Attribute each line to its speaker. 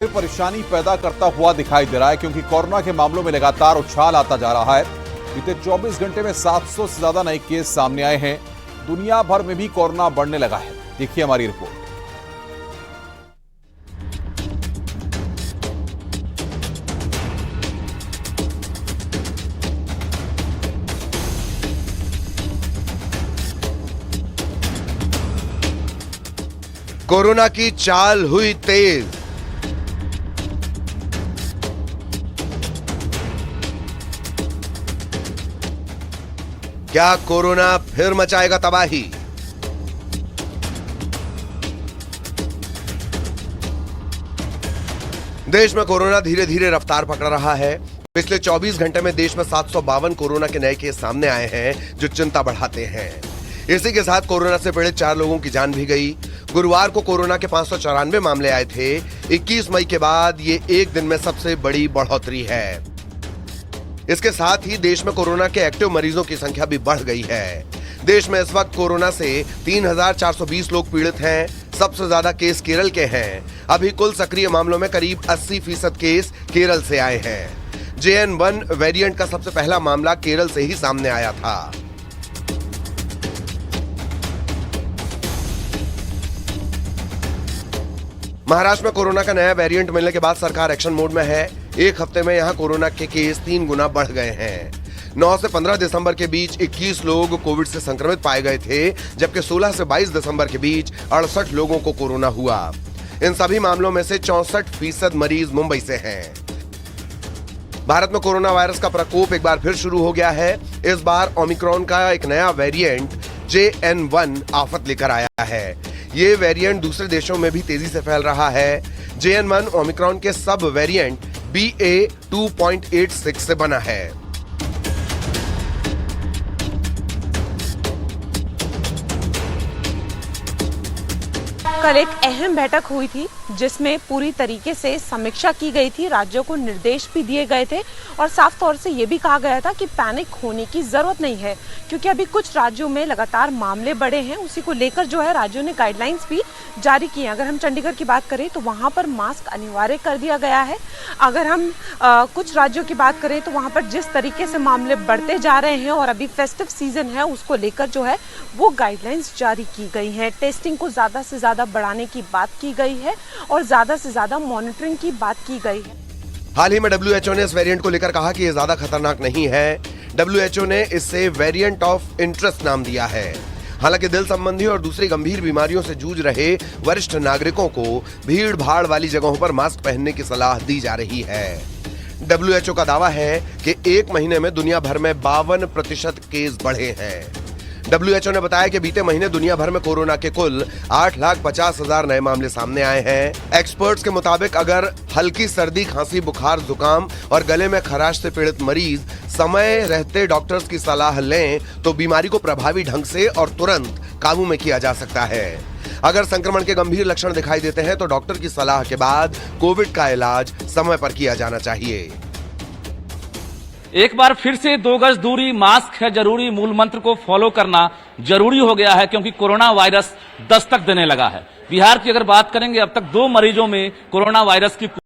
Speaker 1: परेशानी पैदा करता हुआ दिखाई दे रहा है क्योंकि कोरोना के मामलों में लगातार उछाल आता जा रहा है। बीते 24 घंटे में 700 से ज्यादा नए केस सामने आए हैं। दुनिया भर में भी कोरोना बढ़ने लगा है। देखिए हमारी रिपोर्ट।
Speaker 2: कोरोना की चाल हुई तेज। क्या कोरोना फिर मचाएगा तबाही? देश में कोरोना धीरे धीरे रफ्तार पकड़ रहा है। पिछले 24 घंटे में देश में 752 कोरोना के नए केस सामने आए हैं, जो चिंता बढ़ाते हैं। इसी के साथ कोरोना से पीड़ित 4 लोगों की जान भी गई। गुरुवार को कोरोना के 594 मामले आए थे। 21 मई के बाद ये एक दिन में सबसे बड़ी बढ़ोतरी है। इसके साथ ही देश में कोरोना के एक्टिव मरीजों की संख्या भी बढ़ गई है। देश में इस वक्त कोरोना से 3,420 लोग पीड़ित हैं। सबसे ज्यादा केस केरल के हैं। अभी कुल सक्रिय मामलों में करीब 80% केस केरल से आए हैं। JN1 वेरिएंट का सबसे पहला मामला केरल से ही सामने आया था। महाराष्ट्र में कोरोना का नया वेरिएंट मिलने के बाद सरकार एक्शन मोड में है। एक हफ्ते में यहां कोरोना के केस 3 गुना बढ़ गए हैं। 9 से 15 दिसंबर के बीच 21 लोग कोविड से संक्रमित पाए गए थे, जबकि 16 से 22 दिसंबर के बीच 68 लोगों को कोरोना हुआ। इन सभी मामलों में से 64% मरीज मुंबई से हैं। भारत में कोरोना वायरस का प्रकोप एक बार फिर शुरू हो गया है। इस बार ओमिक्रॉन का एक नया वेरिएंट JN1 आफत लेकर आया है। ये वेरिएंट दूसरे देशों में भी तेजी से फैल रहा है। JN1 ओमिक्रॉन के सब वेरिएंट BA.2.86 से बना है।
Speaker 3: कल एक अहम बैठक हुई थी जिसमें पूरी तरीके से समीक्षा की गई थी। राज्यों को निर्देश भी दिए गए थे और साफ तौर से ये भी कहा गया था कि पैनिक होने की जरूरत नहीं है, क्योंकि अभी कुछ राज्यों में लगातार मामले बढ़े हैं। उसी को लेकर जो है राज्यों ने गाइडलाइंस भी जारी की हैं। अगर हम चंडीगढ़ की बात करें तो वहाँ पर मास्क अनिवार्य कर दिया गया है। अगर हम कुछ राज्यों की बात करें तो वहाँ पर जिस तरीके से मामले बढ़ते जा रहे हैं और अभी फेस्टिव सीजन है, उसको लेकर जो है वो गाइडलाइंस जारी की गई हैं। टेस्टिंग को ज़्यादा से ज़्यादा बढ़ाने की बात की गई है और ज्यादा से ज्यादा मॉनिटरिंग की बात की गई है।
Speaker 2: हाल ही में WHO ने इस वेरिएंट को लेकर कहा कि यह ज्यादा खतरनाक नहीं है। WHO ने इसे वेरिएंट ऑफ इंटरेस्ट नाम दिया है। हालांकि दिल संबंधी और दूसरी गंभीर बीमारियों से जूझ रहे वरिष्ठ नागरिकों को भीड़ भाड़ वाली जगहों पर मास्क पहनने की सलाह दी जा रही है। WHO का दावा है कि एक महीने में दुनिया भर में 52% केस बढ़े हैं। WHO ने बताया कि बीते महीने दुनिया भर में कोरोना के कुल 8,50,000 नए मामले सामने आए हैं। एक्सपर्ट्स के मुताबिक अगर हल्की सर्दी, खांसी, बुखार, जुकाम और गले में खराश से पीड़ित मरीज समय रहते डॉक्टर्स की सलाह लें तो बीमारी को प्रभावी ढंग से और तुरंत काबू में किया जा सकता है। अगर संक्रमण के गंभीर लक्षण दिखाई देते हैं तो डॉक्टर की सलाह के बाद कोविड का इलाज समय पर किया जाना चाहिए।
Speaker 4: एक बार फिर से 2 गज दूरी, मास्क है जरूरी मूल मंत्र को फॉलो करना जरूरी हो गया है, क्योंकि कोरोना वायरस दस्तक देने लगा है। बिहार की अगर बात करेंगे, अब तक 2 मरीजों में कोरोना वायरस की